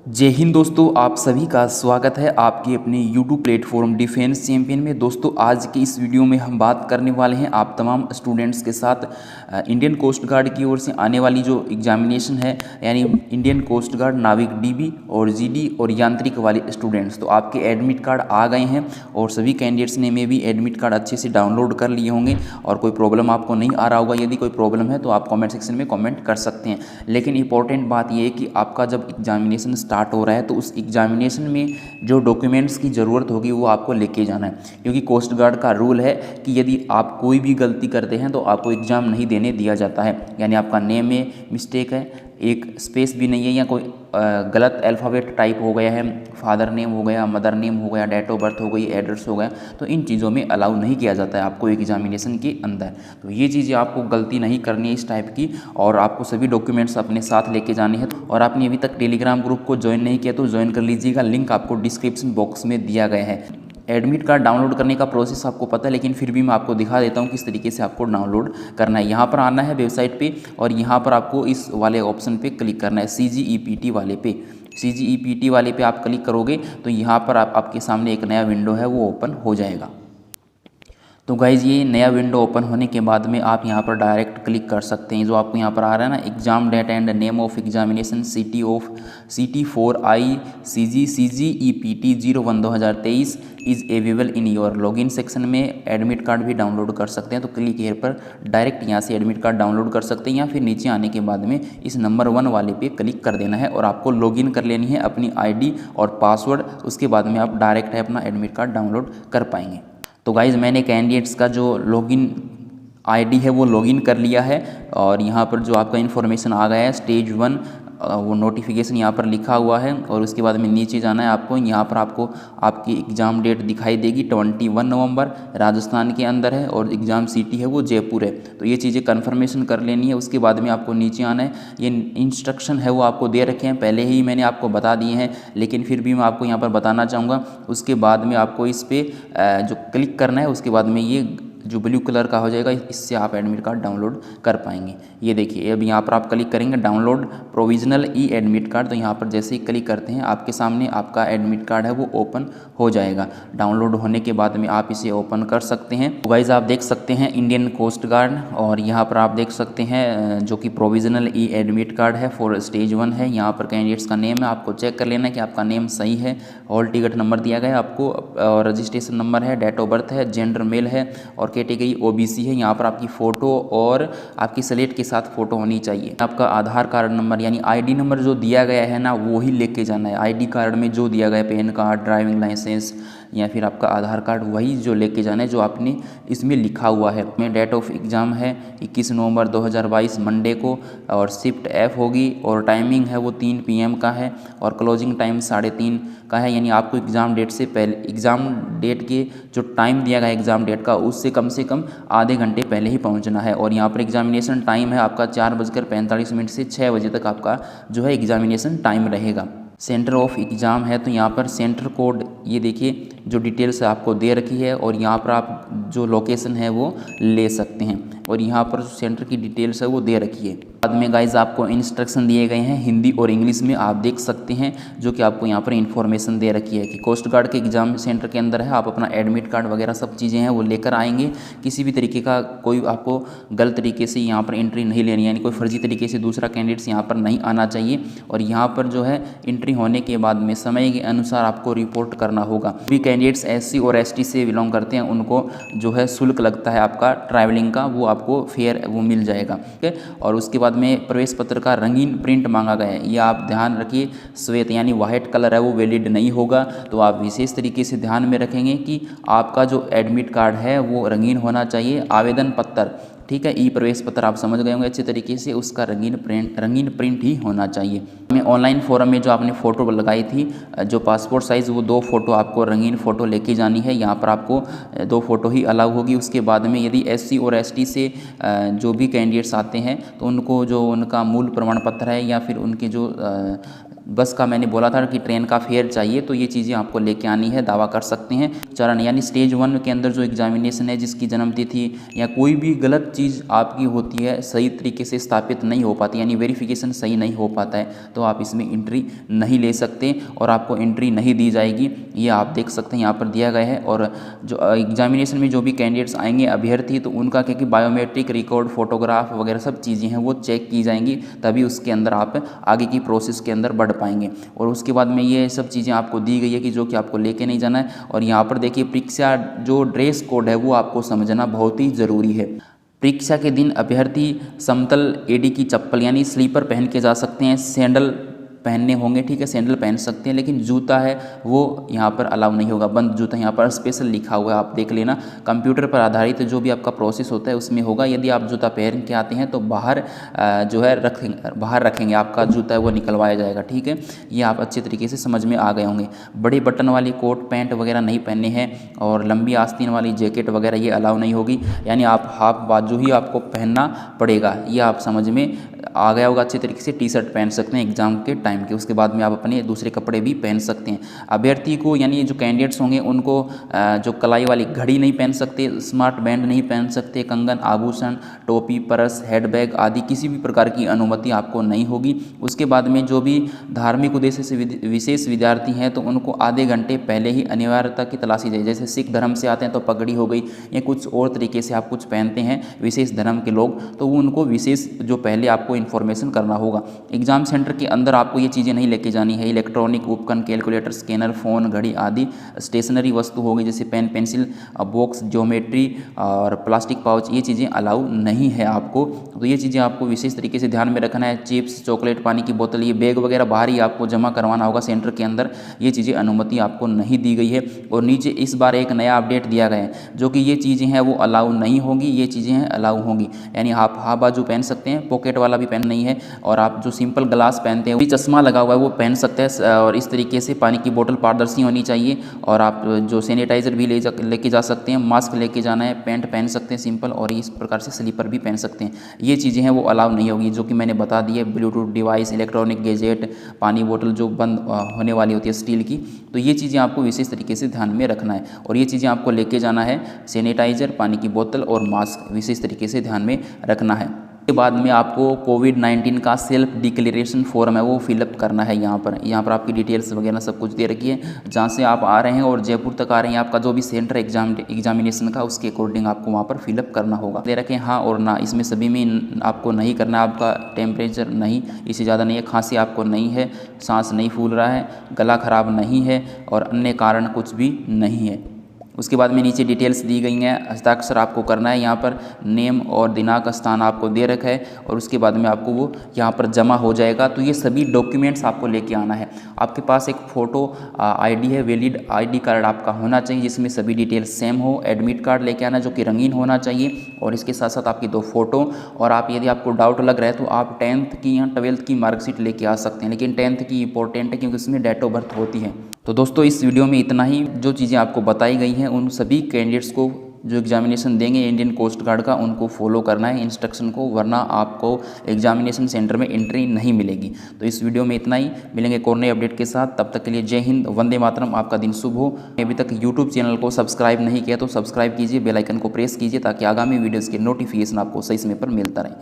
जय हिंद दोस्तों, आप सभी का स्वागत है आपके अपने YouTube प्लेटफॉर्म डिफेंस चैंपियन में। दोस्तों आज के इस वीडियो में हम बात करने वाले हैं आप तमाम स्टूडेंट्स के साथ इंडियन कोस्ट गार्ड की ओर से आने वाली जो एग्जामिनेशन है, यानी इंडियन कोस्ट गार्ड नाविक डीबी और जीडी और यांत्रिक वाले स्टूडेंट्स। तो आपके एडमिट कार्ड आ गए हैं और सभी कैंडिडेट्स ने में भी एडमिट कार्ड अच्छे से डाउनलोड कर लिए होंगे और कोई प्रॉब्लम आपको नहीं आ रहा होगा। यदि कोई प्रॉब्लम है तो आप कॉमेंट सेक्शन में कॉमेंट कर सकते हैं। लेकिन इंपॉर्टेंट बात यह है कि आपका जब एग्जामिनेशन स्टार्ट हो रहा है तो उस एग्जामिनेशन में जो डॉक्यूमेंट्स की ज़रूरत होगी वो आपको लेके जाना है, क्योंकि कोस्ट गार्ड का रूल है कि यदि आप कोई भी गलती करते हैं तो आपको एग्ज़ाम नहीं देने दिया जाता है। यानी आपका नेम में मिस्टेक है, एक स्पेस भी नहीं है, या कोई गलत अल्फ़ाबेट टाइप हो गया है, फादर नेम हो गया, मदर नेम हो गया, डेट ऑफ बर्थ हो गई, एड्रेस हो गया, तो इन चीज़ों में अलाउ नहीं किया जाता है आपको एग्जामिनेशन के अंदर। तो ये चीज़ें आपको गलती नहीं करनी है इस टाइप की, और आपको सभी डॉक्यूमेंट्स अपने साथ लेके जाने हैं। और आपने अभी तक टेलीग्राम ग्रुप को ज्वाइन नहीं किया तो ज्वाइन कर लीजिएगा, लिंक आपको डिस्क्रिप्शन बॉक्स में दिया गया है। एडमिट कार्ड डाउनलोड करने का प्रोसेस आपको पता है, लेकिन फिर भी मैं आपको दिखा देता हूँ किस तरीके से आपको डाउनलोड करना है। यहाँ पर आना है वेबसाइट पे और यहाँ पर आपको इस वाले ऑप्शन पे क्लिक करना है, CGEPT वाले पे। CGEPT वाले पे आप क्लिक करोगे तो यहाँ पर आपके सामने एक नया विंडो है वो ओपन हो जाएगा। तो गाइज़ ये नया विंडो ओपन होने के बाद में आप यहाँ पर डायरेक्ट क्लिक कर सकते हैं। जो आपको यहाँ पर आ रहा है ना, exam date and name of examination city 4I CGEPT 01/2023 is available in your login section में एडमिट कार्ड भी डाउनलोड कर सकते हैं। तो क्लिक हेयर पर डायरेक्ट यहाँ से एडमिट कार्ड डाउनलोड कर सकते हैं, या फिर नीचे आने के बाद में इस नंबर 1 वाले पे क्लिक कर देना है और आपको लॉगिन कर लेनी है अपनी ID और पासवर्ड। उसके बाद में आप डायरेक्ट है अपना एडमिट कार्ड डाउनलोड कर पाएंगे। तो गाइज़ मैंने कैंडिडेट्स का जो लॉगिन ID है वो लॉगिन कर लिया है और यहाँ पर जो आपका इन्फॉर्मेशन आ गया है स्टेज 1 वो नोटिफिकेशन यहाँ पर लिखा हुआ है। और उसके बाद में नीचे जाना है आपको, यहाँ पर आपको आपकी एग्ज़ाम डेट दिखाई देगी 21 नवंबर, राजस्थान के अंदर है, और एग्ज़ाम सिटी है वो जयपुर है। तो ये चीज़ें कन्फर्मेशन कर लेनी है। उसके बाद में आपको नीचे आना है। ये इंस्ट्रक्शन है वो आपको दे रखे हैं, पहले ही मैंने आपको बता दिए हैं, लेकिन फिर भी मैं आपको यहाँ पर बताना चाहूँगा। उसके बाद में आपको इस पर जो क्लिक करना है, उसके बाद में ये जो ब्लू कलर का हो जाएगा, इससे आप एडमिट कार्ड डाउनलोड कर पाएंगे। ये देखिए अब यहाँ पर आप क्लिक करेंगे डाउनलोड प्रोविजनल एडमिट कार्ड। तो यहाँ पर जैसे ही क्लिक करते हैं आपके सामने आपका एडमिट कार्ड है वो ओपन हो जाएगा। डाउनलोड होने के बाद में आप इसे ओपन कर सकते हैं। तो गाइस आप देख सकते हैं इंडियन कोस्ट गार्ड, और यहाँ पर आप देख सकते हैं जो कि प्रोविजनल एडमिट कार्ड है फॉर स्टेज 1 है। यहाँ पर कैंडिडेट्स का नेम है, आपको चेक कर लेना है कि आपका नेम सही है। हॉल टिकट नंबर दिया गया है आपको, और रजिस्ट्रेशन नंबर है, डेट ऑफ बर्थ है, जेंडर मेल है, और कैटेगरी OBC है। यहाँ पर आपकी फ़ोटो और आपकी स्लेट के साथ फ़ोटो होनी चाहिए। आपका आधार कार्ड नंबर यानी ID नंबर जो दिया गया है ना वो ही लेके जाना है। ID कार्ड में जो दिया गया है, पैन कार्ड, ड्राइविंग लाइसेंस या फिर आपका आधार कार्ड, वही जो लेके जाना है जो आपने इसमें लिखा हुआ है। में डेट ऑफ एग्ज़ाम है 21 नवंबर 2022 मंडे को, और शिफ्ट F होगी, और टाइमिंग है वो 3 PM का है, और क्लोजिंग टाइम 3:30 का है। यानी आपको एग्ज़ाम डेट से पहले, एग्ज़ाम डेट के जो टाइम दिया गया है एग्ज़ाम डेट का, उससे कम से कम आधे घंटे पहले ही पहुंचना है। और यहाँ पर एग्जामिनेशन टाइम है आपका 4:45 से 6 बजे तक आपका जो है एग्जामिनेशन टाइम रहेगा। सेंटर ऑफ एग्ज़ाम है तो यहाँ पर सेंटर कोड ये देखिए जो डिटेल्स आपको दे रखी है, और यहाँ पर आप जो लोकेशन है वो ले सकते हैं, और यहाँ पर सेंटर की डिटेल्स है वो दे रखी है। बाद में गाइज आपको इंस्ट्रक्शन दिए गए हैं हिंदी और इंग्लिश में, आप देख सकते हैं, जो कि आपको यहाँ पर इन्फॉर्मेशन दे रखी है कि कोस्ट गार्ड के एग्ज़ाम सेंटर के अंदर है। आप अपना एडमिट कार्ड वगैरह सब चीज़ें हैं वो लेकर आएंगे। किसी भी तरीके का कोई आपको गलत तरीके से यहाँ पर एंट्री नहीं लेनी, यानी कोई फर्जी तरीके से दूसरा कैंडिडेट्स यहाँ पर नहीं आना चाहिए। और यहाँ पर जो है एंट्री होने के बाद में समय के अनुसार आपको रिपोर्ट करना होगा। भी कैंडिडेट्स SC और ST से बिलोंग करते हैं उनको जो है शुल्क लगता है आपका ट्रैवलिंग का, वो आपको फेयर वो मिल जाएगा, ठीक है। और उसके बाद में प्रवेश पत्र का रंगीन प्रिंट मांगा गया है, ये आप ध्यान रखिए। श्वेत यानी वाइट कलर है वो वैलिड नहीं होगा, तो आप विशेष तरीके से ध्यान में रखेंगे कि आपका जो एडमिट कार्ड है वो रंगीन होना चाहिए। आवेदन पत्र, ठीक है, प्रवेश पत्र आप समझ गए होंगे अच्छे तरीके से, उसका रंगीन प्रिंट ही होना चाहिए। में ऑनलाइन फॉर्म में जो आपने फ़ोटो लगाई थी जो पासपोर्ट साइज़, वो 2 फ़ोटो आपको रंगीन फ़ोटो लेके जानी है। यहाँ पर आपको 2 फ़ोटो ही अलाउ होगी। उसके बाद में यदि SC और ST से जो भी कैंडिडेट्स आते हैं तो उनको जो उनका मूल प्रमाण पत्र है या फिर उनके जो बस का मैंने बोला था कि ट्रेन का फेयर चाहिए, तो ये चीज़ें आपको लेके आनी है, दावा कर सकते हैं। चरण यानी स्टेज 1 के अंदर जो एग्जामिनेशन है, जिसकी जन्मतिथि या कोई भी गलत चीज़ आपकी होती है, सही तरीके से स्थापित नहीं हो पाती, यानी वेरिफिकेशन सही नहीं हो पाता है, तो आप इसमें एंट्री नहीं ले सकते और आपको एंट्री नहीं दी जाएगी। ये आप देख सकते हैं यहाँ पर दिया गया है। और जो एग्जामिनेशन में जो भी कैंडिडेट्स आएंगे अभ्यर्थी, तो उनका क्या कि बायोमेट्रिक रिकॉर्ड, फोटोग्राफ वगैरह सब चीज़ें हैं वो चेक की जाएंगी, तभी उसके अंदर आप आगे की प्रोसेस के अंदर बढ़ पाएंगे। और उसके बाद में ये सब चीज़ें आपको दी गई है कि जो कि आपको लेके नहीं जाना है। और यहाँ पर देखिए परीक्षा जो ड्रेस कोड है वो आपको समझना बहुत ही ज़रूरी है। परीक्षा के दिन अभ्यर्थी समतल एड़ी की चप्पल यानी स्लीपर पहन के जा सकते हैं, सैंडल पहनने होंगे, ठीक है, सैंडल पहन सकते हैं, लेकिन जूता है वो यहाँ पर अलाउ नहीं होगा, बंद जूता यहाँ पर स्पेशल लिखा हुआ है, आप देख लेना। कंप्यूटर पर आधारित जो भी आपका प्रोसेस होता है उसमें होगा। यदि आप जूता पहन के आते हैं तो बाहर जो है बाहर रखेंगे, आपका जूता है वो निकलवाया जाएगा, ठीक है। ये आप अच्छे तरीके से समझ में आ गए होंगे। बड़े बटन वाली कोट पैंट वगैरह नहीं पहनने हैं और लंबी आस्तीन वाली जैकेट वगैरह ये अलाउ नहीं होगी, यानी आप हाफ बाजू ही आपको पहनना पड़ेगा। ये आप समझ में आ गया होगा अच्छे तरीके से। टी शर्ट पहन सकते हैं एग्जाम के टाइम के, उसके बाद में आप अपने दूसरे कपड़े भी पहन सकते हैं। अभ्यर्थी को यानी जो कैंडिडेट्स होंगे उनको जो कलाई वाली घड़ी नहीं पहन सकते, स्मार्ट बैंड नहीं पहन सकते, कंगन, आभूषण, टोपी, पर्स, हैंडबैग आदि किसी भी प्रकार की अनुमति आपको नहीं होगी। उसके बाद में जो भी धार्मिक उद्देश्य से विशेष विद्यार्थी हैं तो उनको आधे घंटे पहले ही अनिवार्यता की तलाशी जाए। जैसे सिख धर्म से आते हैं तो पगड़ी हो गई या कुछ और तरीके से आप कुछ पहनते हैं विशेष धर्म के लोग, तो वो उनको विशेष जो पहले आपको इन्फॉर्मेशन करना होगा। एग्जाम सेंटर के अंदर आपको ये चीज़ें नहीं लेके जानी है। इलेक्ट्रॉनिक उपकरण, कैलकुलेटर, स्कैनर, फ़ोन, घड़ी आदि स्टेशनरी वस्तु होगी जैसे पेन, पेंसिल बॉक्स, ज्योमेट्री और प्लास्टिक पाउच, ये चीज़ें अलाउ नहीं है आपको। तो ये चीज़ें आपको विशेष तरीके से ध्यान में रखना है। चिप्स, चॉकलेट, पानी की बोतल, ये बैग वगैरह बाहर ही आपको जमा करवाना होगा सेंटर के अंदर। ये चीज़ें अनुमति आपको नहीं दी गई है। और नीचे इस बार एक नया अपडेट दिया गया है जो कि ये चीज़ें हैं वो अलाउ नहीं होंगी, ये चीज़ें हैं अलाउ होंगी। यानी आप हाफ बाजू पहन सकते हैं, पॉकेट वाला भी पहन नहीं है। और आप जो सिंपल ग्लास पहनते हैं, चश्मा लगा हुआ है वो पहन सकते हैं। और इस तरीके से पानी की बोतल पारदर्शी होनी चाहिए। और आप जो सैनिटाइज़र भी लेके जा सकते हैं, मास्क लेके जाना है, पैंट पहन सकते हैं सिंपल, और इस प्रकार से स्लीपर भी पहन सकते हैं। ये चीज़ें हैं वो अलाउ नहीं होगी जो कि मैंने बता दी है। ब्लूटूथ डिवाइस, इलेक्ट्रॉनिक गैजेट, पानी बोतल जो बंद होने वाली होती है स्टील की, तो ये चीज़ें आपको विशेष तरीके से ध्यान में रखना है। और ये चीज़ें आपको लेके जाना है, सैनिटाइज़र, पानी की बोतल और मास्क विशेष तरीके से ध्यान में रखना है। के बाद में आपको कोविड-19 का सेल्फ डिक्लेरेशन फॉर्म है वो फिलअप करना है। यहाँ पर आपकी डिटेल्स वगैरह सब कुछ दे रखी है, जहाँ से आप आ रहे हैं और जयपुर तक आ रहे हैं, आपका जो भी सेंटर एग्जामिनेशन का उसके अकॉर्डिंग आपको वहाँ पर फिलअप करना होगा। दे रखें हाँ और ना, इसमें सभी में आपको नहीं करना। आपका टेम्परेचर नहीं, इससे ज़्यादा नहीं है, खांसी आपको नहीं है, सांस नहीं फूल रहा है, गला खराब नहीं है और अन्य कारण कुछ भी नहीं है। उसके बाद में नीचे डिटेल्स दी गई हैं, हस्ताक्षर आपको करना है। यहाँ पर नेम और दिनांक, स्थान आपको दे रखा है और उसके बाद में आपको वो यहाँ पर जमा हो जाएगा। तो ये सभी डॉक्यूमेंट्स आपको लेके आना है। आपके पास एक फ़ोटो आईडी है, वैलिड आईडी कार्ड आपका होना चाहिए जिसमें सभी डिटेल्स सेम हो। एडमिट कार्ड लेके आना जो कि रंगीन होना चाहिए और इसके साथ साथ आपकी 2 फ़ोटो। और आप यदि आपको डाउट लग रहा है तो आप 10th की या 12th की मार्कशीट लेके आ सकते हैं, लेकिन 10th की इंपॉर्टेंट है क्योंकि उसमें डेट ऑफ बर्थ होती है। तो दोस्तों इस वीडियो में इतना ही। जो चीज़ें आपको बताई गई हैं उन सभी कैंडिडेट्स को जो एग्जामिनेशन देंगे इंडियन कोस्ट गार्ड का, उनको फॉलो करना है इंस्ट्रक्शन को, वरना आपको एग्जामिनेशन सेंटर में एंट्री नहीं मिलेगी। तो इस वीडियो में इतना ही, मिलेंगे एक और नए अपडेट के साथ। तब तक के लिए जय हिंद, वंदे मातरम, आपका दिन शुभ हो। अभी तक यूट्यूब चैनल को सब्सक्राइब नहीं किया तो सब्सक्राइब कीजिए, बेल आइकन को प्रेस कीजिए ताकि आगामी वीडियोज़ के नोटिफिकेशन आपको सही समय पर मिलता रहे।